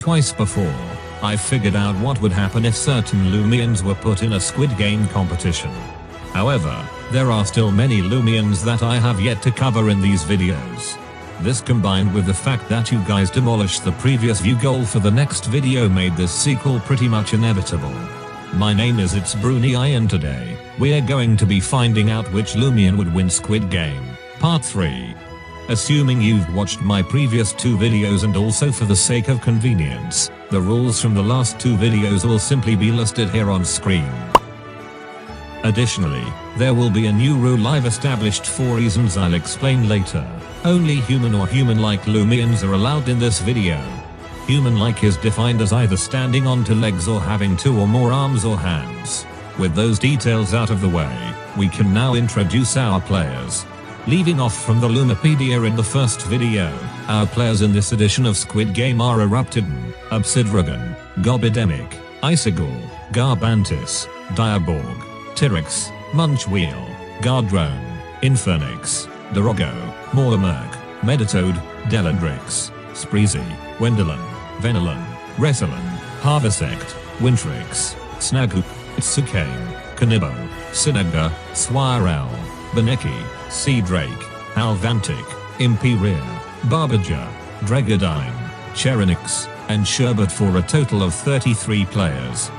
Twice before, I figured out what would happen if certain Loomians were put in a Squid Game competition. However, there are still many Loomians that I have yet to cover in these videos. This combined with the fact that you guys demolished the previous view goal for the next video made this sequel pretty much inevitable. My name is It's Bruni and today, we're going to be finding out which Loomian would win Squid Game, Part 3. Assuming you've watched my previous 2 videos and also for the sake of convenience, the rules from the last 2 videos will simply be listed here on screen. Additionally, there will be a new rule I've established for reasons I'll explain later. Only human or human-like Loomians are allowed in this video. Human-like is defined as either standing on 2 legs or having 2 or more arms or hands. With those details out of the way, we can now introduce our players. Leaving off from the Loomipedia in the first video, our players in this edition of Squid Game are Eruptidon, Obsidragon, Gobidemic, Icicle, Garbantis, Diaborg, Tyrix, Munchwheel, Gardrone, Infernix, Dorogo, Mormurk, Meditoad, Deladrix, Spreezy, Wendelin, Venelin, Resselin, Harvesect, Wintrix, Snagoop, Tsukane, Kanibo, Sinaga, Swirel, Beneki, Seadrake, Halvantic, Imperia, Barbaja, Dragodine, Cherinix, and Sherbet for a total of 33 players.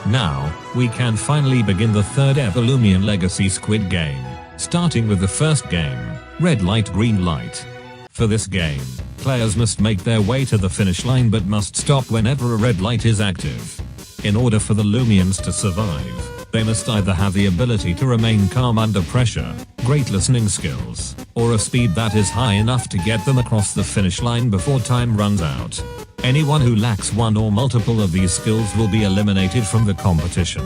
Now, we can finally begin the 3rd ever Loomian Legacy Squid Game, starting with the first game, Red Light Green Light. For this game, players must make their way to the finish line but must stop whenever a red light is active. In order for the Loomians to survive, they must either have the ability to remain calm under pressure, great listening skills, or a speed that is high enough to get them across the finish line before time runs out. Anyone who lacks one or multiple of these skills will be eliminated from the competition.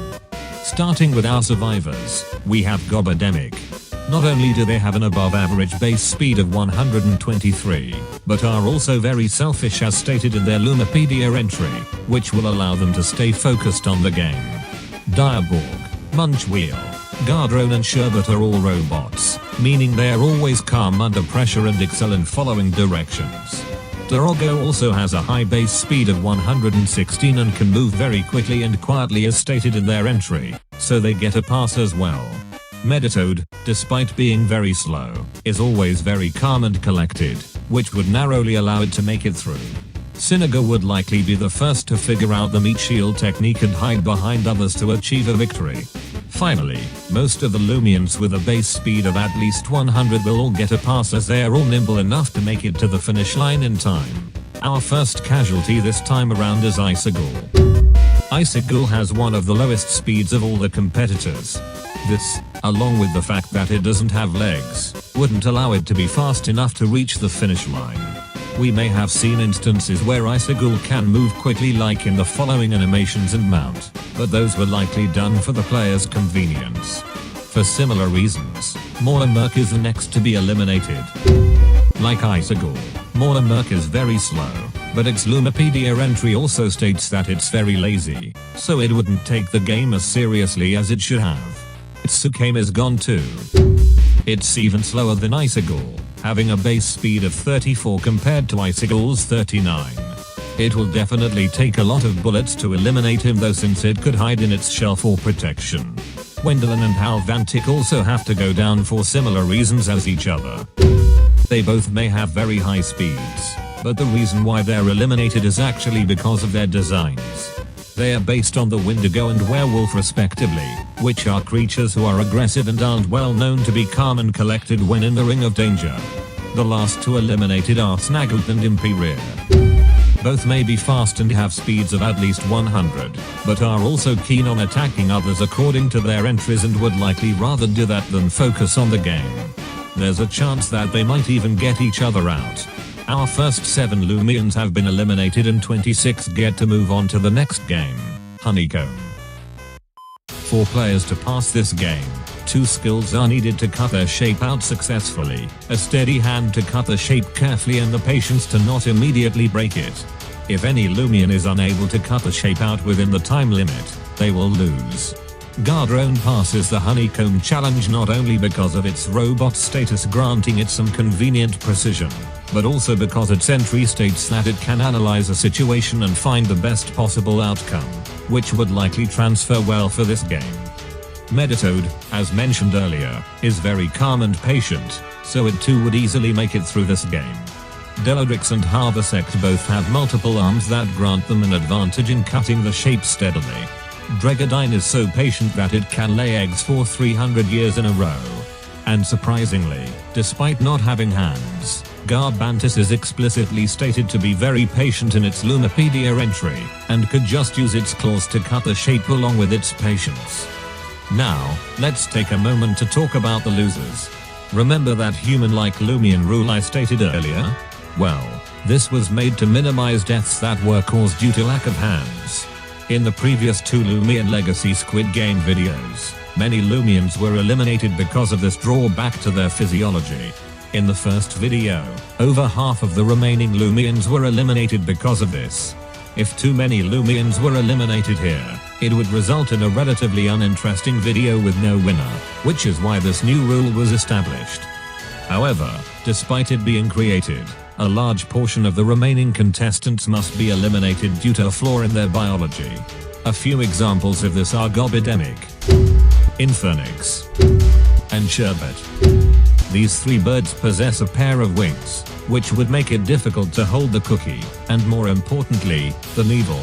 Starting with our survivors, we have Gobidemic. Not only do they have an above average base speed of 123, but are also very selfish as stated in their Loomipedia entry, which will allow them to stay focused on the game. Diaborg, Munchwheel, Gardrone and Sherbet are all robots, meaning they are always calm under pressure and excel in following directions. Dorogo also has a high base speed of 116 and can move very quickly and quietly as stated in their entry, so they get a pass as well. Meditoad, despite being very slow, is always very calm and collected, which would narrowly allow it to make it through. Sinaga would likely be the first to figure out the meat shield technique and hide behind others to achieve a victory. Finally, most of the Loomians with a base speed of at least 100 will all get a pass as they are all nimble enough to make it to the finish line in time. Our first casualty this time around is Icicle. Icicle has one of the lowest speeds of all the competitors. This, along with the fact that it doesn't have legs, wouldn't allow it to be fast enough to reach the finish line. We may have seen instances where Icicle can move quickly like in the following animations and mount, but those were likely done for the player's convenience. For similar reasons, Mormurk is the next to be eliminated. Like Icicle, Mormurk is very slow, but its Loomipedia entry also states that it's very lazy, so it wouldn't take the game as seriously as it should have. Tsukame is gone too. It's even slower than Icicle, having a base speed of 34 compared to Icicle's 39. It will definitely take a lot of bullets to eliminate him though, since it could hide in its shell for protection. Wendelin and Halvantic also have to go down for similar reasons as each other. They both may have very high speeds, but the reason why they're eliminated is actually because of their designs. They are based on the Wendigo and Werewolf respectively, which are creatures who are aggressive and aren't well known to be calm and collected when in the ring of danger. The last 2 eliminated are Snagoop and Imperia. Both may be fast and have speeds of at least 100, but are also keen on attacking others according to their entries and would likely rather do that than focus on the game. There's a chance that they might even get each other out. Our first 7 Loomians have been eliminated and 26 get to move on to the next game, Honeycomb. For players to pass this game, 2 skills are needed to cut their shape out successfully, a steady hand to cut the shape carefully and the patience to not immediately break it. If any Loomian is unable to cut the shape out within the time limit, they will lose. Gardrone passes the Honeycomb challenge not only because of its robot status granting it some convenient precision, but also because its entry states that it can analyze a situation and find the best possible outcome, which would likely transfer well for this game. Meditoad, as mentioned earlier, is very calm and patient, so it too would easily make it through this game. Deladrix and Harvesect both have multiple arms that grant them an advantage in cutting the shape steadily. Dregadine is so patient that it can lay eggs for 300 years in a row. And surprisingly, despite not having hands, Garbantis is explicitly stated to be very patient in its Lumipedia entry, and could just use its claws to cut the shape along with its patience. Now, let's take a moment to talk about the losers. Remember that human-like Loomian rule I stated earlier? Well, this was made to minimize deaths that were caused due to lack of hands. In the previous 2 Loomian Legacy Squid Game videos, many Loomians were eliminated because of this drawback to their physiology. In the first video, over half of the remaining Loomians were eliminated because of this. If too many Loomians were eliminated here, it would result in a relatively uninteresting video with no winner, which is why this new rule was established. However, despite it being created, a large portion of the remaining contestants must be eliminated due to a flaw in their biology. A few examples of this are Gobidemic, Infernix, and Sherbet. These 3 birds possess a pair of wings, which would make it difficult to hold the cookie, and more importantly, the needle.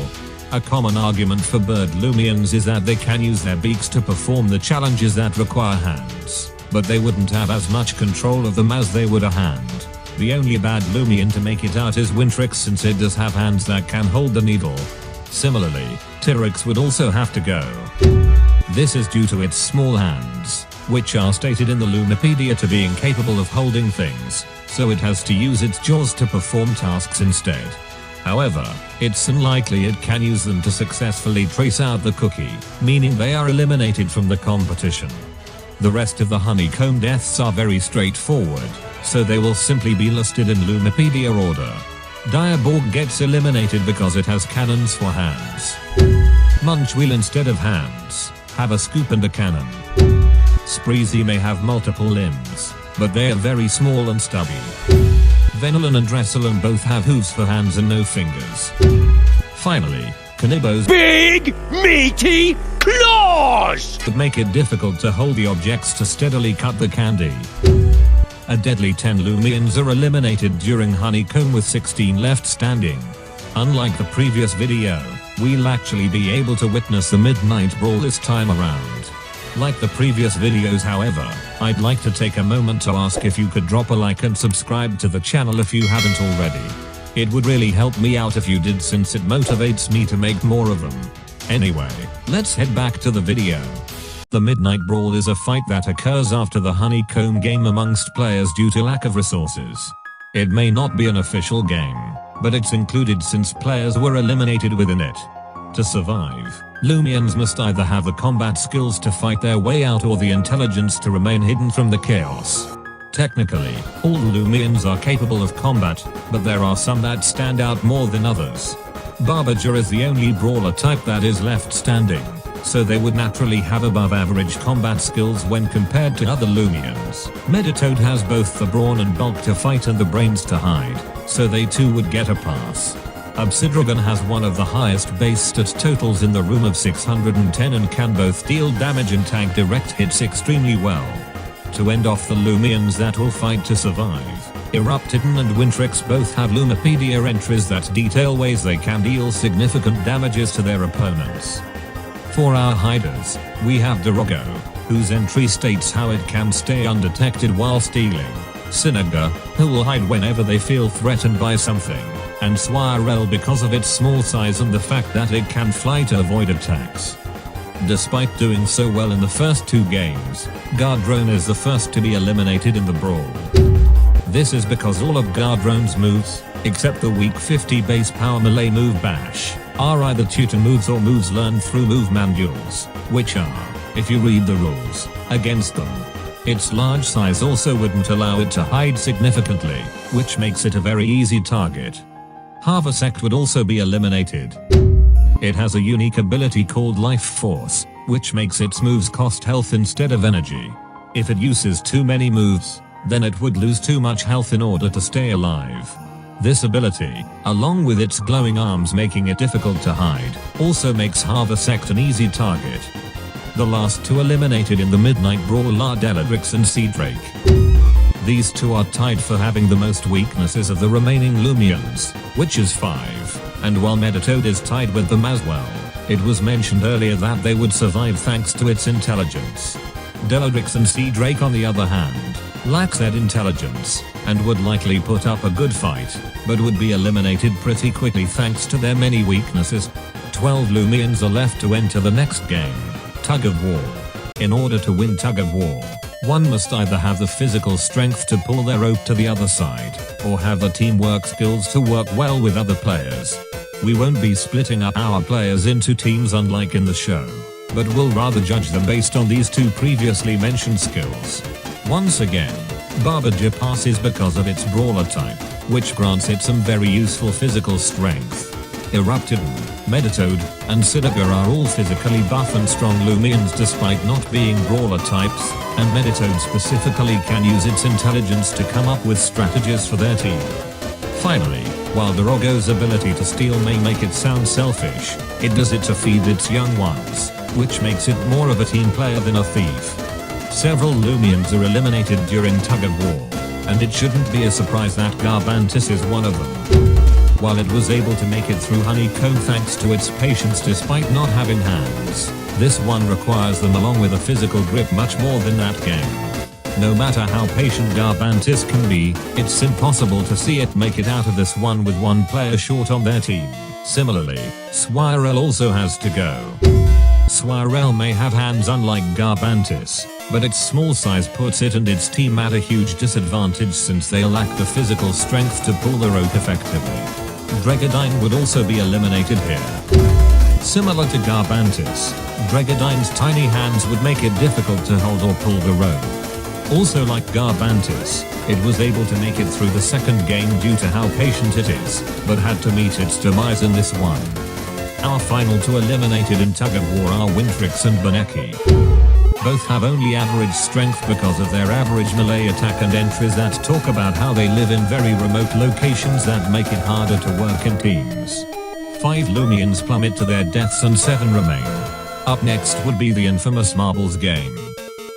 A common argument for bird Loomians is that they can use their beaks to perform the challenges that require hands, but they wouldn't have as much control of them as they would a hand. The only bad Loomian to make it out is Wintrix, since it does have hands that can hold the needle. Similarly, Tyrix would also have to go. This is due to its small hands, which are stated in the Lumipedia to be incapable of holding things, so it has to use its jaws to perform tasks instead. However, it's unlikely it can use them to successfully trace out the cookie, meaning they are eliminated from the competition. The rest of the Honeycomb deaths are very straightforward, so they will simply be listed in Lumipedia order. Diaborg gets eliminated because it has cannons for hands. Munch will, instead of hands, have a scoop and a cannon. Spreezy may have multiple limbs, but they are very small and stubby. Venolin and Dresselin both have hooves for hands and no fingers. Finally, Canibo's big, meaty claws would make it difficult to hold the objects to steadily cut the candy. A deadly 10 Loomians are eliminated during Honeycomb with 16 left standing. Unlike the previous video, we'll actually be able to witness the Midnight Brawl this time around. Like the previous videos, however, I'd like to take a moment to ask if you could drop a like and subscribe to the channel if you haven't already. It would really help me out if you did, since it motivates me to make more of them. Anyway, let's head back to the video. The Midnight Brawl is a fight that occurs after the Honeycomb game amongst players due to lack of resources. It may not be an official game, but it's included since players were eliminated within it. To survive, Loomians must either have the combat skills to fight their way out or the intelligence to remain hidden from the chaos. Technically, all Loomians are capable of combat, but there are some that stand out more than others. Barbager is the only brawler type that is left standing, so they would naturally have above average combat skills when compared to other Loomians. Meditoad has both the brawn and bulk to fight and the brains to hide, so they too would get a pass. Obsidragon has one of the highest base stat totals in the room of 610 and can both deal damage and tank direct hits extremely well. To end off the Loomians that will fight to survive, Eruptidon and Wintrix both have Lumipedia entries that detail ways they can deal significant damages to their opponents. For our hiders, we have Dorogo, whose entry states how it can stay undetected while stealing, Sinaga, who will hide whenever they feel threatened by something, and Swirel because of its small size and the fact that it can fly to avoid attacks. Despite doing so well in the first 2 games, Gardrone is the first to be eliminated in the brawl. This is because all of Gardrone's moves, except the weak 50 base power melee move Bash, are either tutor moves or moves learned through move manuals, which are, if you read the rules, against them. Its large size also wouldn't allow it to hide significantly, which makes it a very easy target. Harvesect would also be eliminated. It has a unique ability called Life Force, which makes its moves cost health instead of energy. If it uses too many moves, then it would lose too much health in order to stay alive. This ability, along with its glowing arms making it difficult to hide, also makes Harvesect an easy target. The last two eliminated in the Midnight Brawl are Deladrix and Seadrake. These two are tied for having the most weaknesses of the remaining Loomians, which is 5, and while Meditoad is tied with them as well, it was mentioned earlier that they would survive thanks to its intelligence. Deladrix and Seadrake on the other hand, lack that intelligence, and would likely put up a good fight, but would be eliminated pretty quickly thanks to their many weaknesses. 12 Loomians are left to enter the next game, Tug of War. In order to win Tug of War, one must either have the physical strength to pull their rope to the other side, or have the teamwork skills to work well with other players. We won't be splitting up our players into teams unlike in the show, but will rather judge them based on these two previously mentioned skills. Once again, Barbogia passes because of its brawler type, which grants it some very useful physical strength. Eruptidon, Meditoad, and Siniga are all physically buff and strong Loomians despite not being brawler types, and Meditoad specifically can use its intelligence to come up with strategies for their team. Finally, while Dorogo's ability to steal may make it sound selfish, it does it to feed its young ones, which makes it more of a team player than a thief. Several Loomians are eliminated during Tug of War, and it shouldn't be a surprise that Garbantis is one of them. While it was able to make it through Honeycomb thanks to its patience despite not having hands, this one requires them along with a physical grip much more than that game. No matter how patient Garbantis can be, it's impossible to see it make it out of this one with one player short on their team. Similarly, Swirl also has to go. Swirl may have hands unlike Garbantis, but its small size puts it and its team at a huge disadvantage since they lack the physical strength to pull the rope effectively. Dregadine would also be eliminated here. Similar to Garbantis, Dregadine's tiny hands would make it difficult to hold or pull the rope. Also like Garbantis, it was able to make it through the second game due to how patient it is, but had to meet its demise in this one. Our final two eliminated in Tug of War are Wintrix and Bonecki. Both have only average strength because of their average melee attack and entries that talk about how they live in very remote locations that make it harder to work in teams. 5 Loomians plummet to their deaths and 7 remain. Up next would be the infamous Marbles game.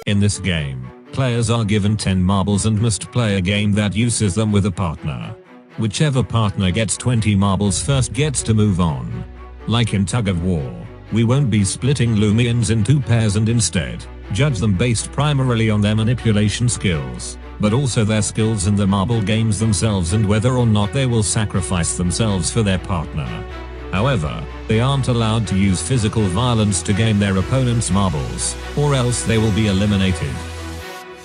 In this game, players are given 10 marbles and must play a game that uses them with a partner. Whichever partner gets 20 marbles first gets to move on. Like in Tug of War, we won't be splitting Loomians in 2 pairs and instead judge them based primarily on their manipulation skills, but also their skills in the marble games themselves and whether or not they will sacrifice themselves for their partner. However, they aren't allowed to use physical violence to gain their opponent's marbles, or else they will be eliminated.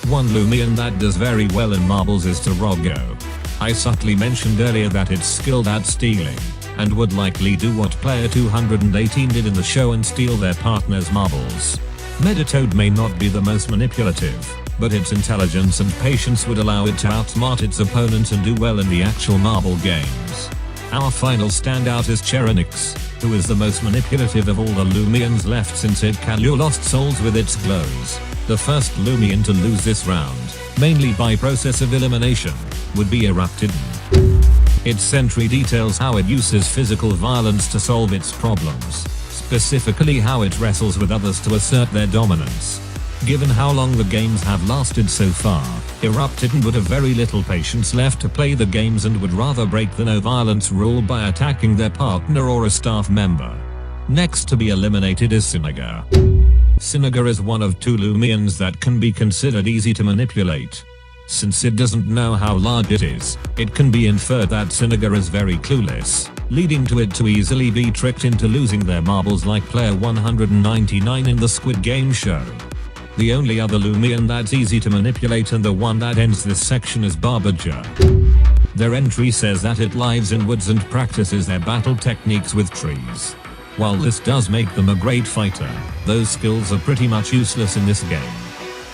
One Loomian that does very well in marbles is Dorogo. I subtly mentioned earlier that it's skilled at stealing, and would likely do what player 218 did in the show and steal their partner's marbles. Meditoad may not be the most manipulative, but its intelligence and patience would allow it to outsmart its opponent and do well in the actual marble games. Our final standout is Cheronix, who is the most manipulative of all the Loomians left since it can lure lost souls with its glows. The first Loomian to lose this round, mainly by process of elimination, would be Eruptidon. Its sentry details how it uses physical violence to solve its problems, specifically how it wrestles with others to assert their dominance. Given how long the games have lasted so far, Eruptidon would have very little patience left to play the games and would rather break the no violence rule by attacking their partner or a staff member. Next to be eliminated is Siniga. Siniga is one of 2 Loomians that can be considered easy to manipulate. Since it doesn't know how large it is, it can be inferred that Siniga is very clueless, leading to it to easily be tricked into losing their marbles like player 199 in the Squid Game show. The only other Loomian that's easy to manipulate and the one that ends this section is Barbogia. Their entry says that it lives in woods and practices their battle techniques with trees. While this does make them a great fighter, those skills are pretty much useless in this game.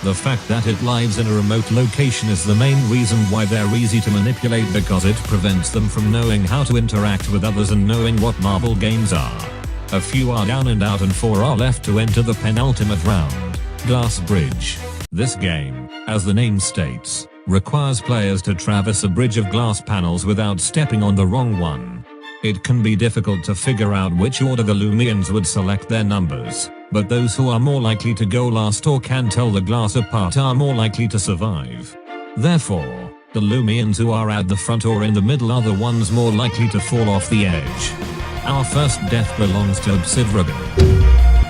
The fact that it lives in a remote location is the main reason why they're easy to manipulate because it prevents them from knowing how to interact with others and knowing what marble games are. A few are down and out and 4 are left to enter the penultimate round, Glass Bridge. This game, as the name states, Requires players to traverse a bridge of glass panels without stepping on the wrong one. It can be difficult to figure out which order the Loomians would select their numbers, but those who are more likely to go last or can tell the glass apart are more likely to survive. Therefore, the Loomians who are at the front or in the middle are the ones more likely to fall off the edge. Our first death belongs to Obsidragon.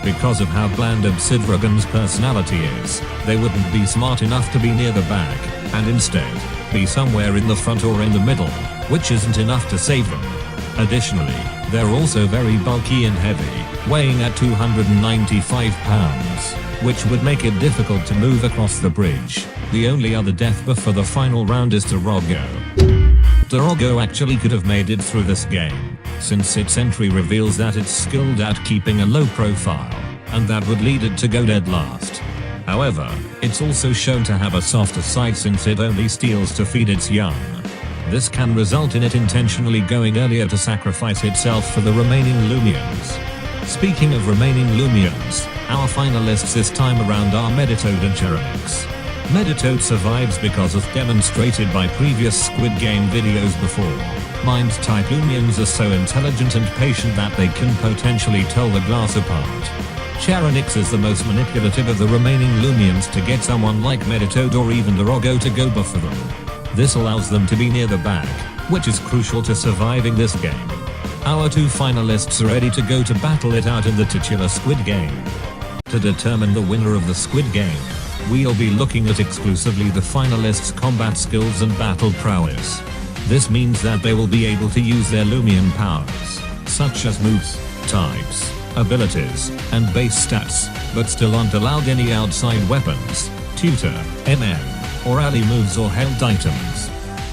Because of how bland Obsidragon's personality is, they wouldn't be smart enough to be near the back, and instead, be somewhere in the front or in the middle, which isn't enough to save them. Additionally, they're also very bulky and heavy, weighing at 295 pounds, which would make it difficult to move across the bridge. The only other death before the final round is Tarago. Tarago actually could have made it through this game, since its entry reveals that it's skilled at keeping a low profile, and that would lead it to go dead last. However, it's also shown to have a softer side since it only steals to feed its young. This can result in it intentionally going earlier to sacrifice itself for the remaining Loomians. Speaking of remaining Loomians, our finalists this time around are Meditoad and Cheronix. Meditoad survives because, as demonstrated by previous Squid Game videos before, Mind-type Loomians are so intelligent and patient that they can potentially tell the glass apart. Cheronix is the most manipulative of the remaining Loomians to get someone like Meditoad or even Tarago to go before them. This allows them to be near the back, which is crucial to surviving this game. Our two finalists are ready to go to battle it out in the titular Squid Game. To determine the winner of the Squid Game, we'll be looking at exclusively the finalists' combat skills and battle prowess. This means that they will be able to use their Loomian powers, such as moves, types, abilities, and base stats, but still aren't allowed any outside weapons, tutor, or ally moves or held items.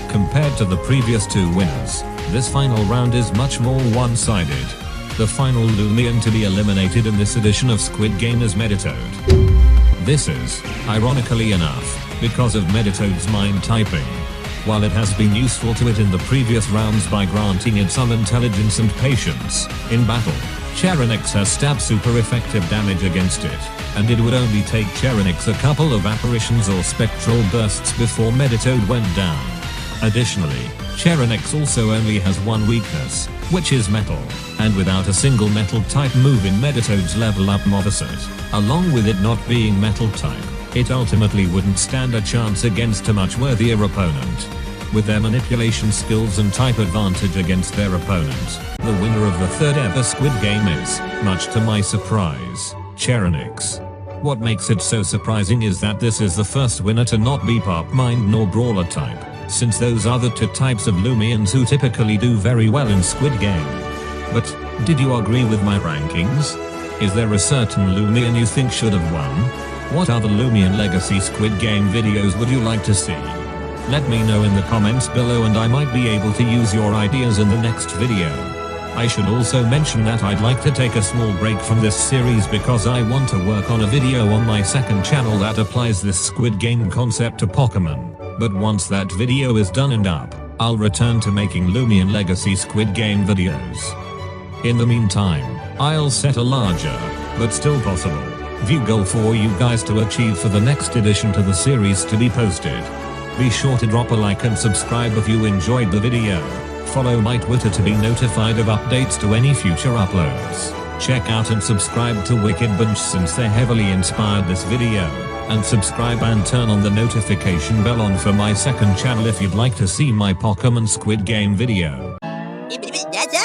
Compared to the previous two winners, this final round is much more one-sided. The final Loomian to be eliminated in this edition of Squid Game is Meditoad. This is, ironically enough, because of Meditoad's mind typing. While it has been useful to it in the previous rounds by granting it some intelligence and patience, in battle, Cheronix has stab super effective damage against it, and it would only take Cheronix a couple of apparitions or spectral bursts before Meditoad went down. Additionally, Cheronix also only has one weakness, which is metal, and without a single metal type move in Meditoad's level up moveset, along with it not being metal type, it ultimately wouldn't stand a chance against a much worthier opponent. With their manipulation skills and type advantage against their opponent, the winner of the third ever Squid Game is, much to my surprise, Cheronix. What makes it so surprising is that this is the first winner to not be Pop Mind nor Brawler type, since those are the two types of Loomians who typically do very well in Squid Game. But, did you agree with my rankings? Is there a certain Loomian you think should have won? What other Loomian Legacy Squid Game videos would you like to see? Let me know in the comments below and I might be able to use your ideas in the next video. I should also mention that I'd like to take a small break from this series because I want to work on a video on my second channel that applies this Squid Game concept to Pokémon, but once that video is done and up, I'll return to making Loomian Legacy Squid Game videos. In the meantime, I'll set a larger, but still possible, view goal for you guys to achieve for the next edition to the series to be posted. Be sure to drop a like and subscribe if you enjoyed the video. Follow my Twitter to be notified of updates to any future uploads. Check out and subscribe to Wicked Bunch since they heavily inspired this video. And subscribe and turn on the notification bell on for my second channel if you'd like to see my Pokémon Squid Game video. That's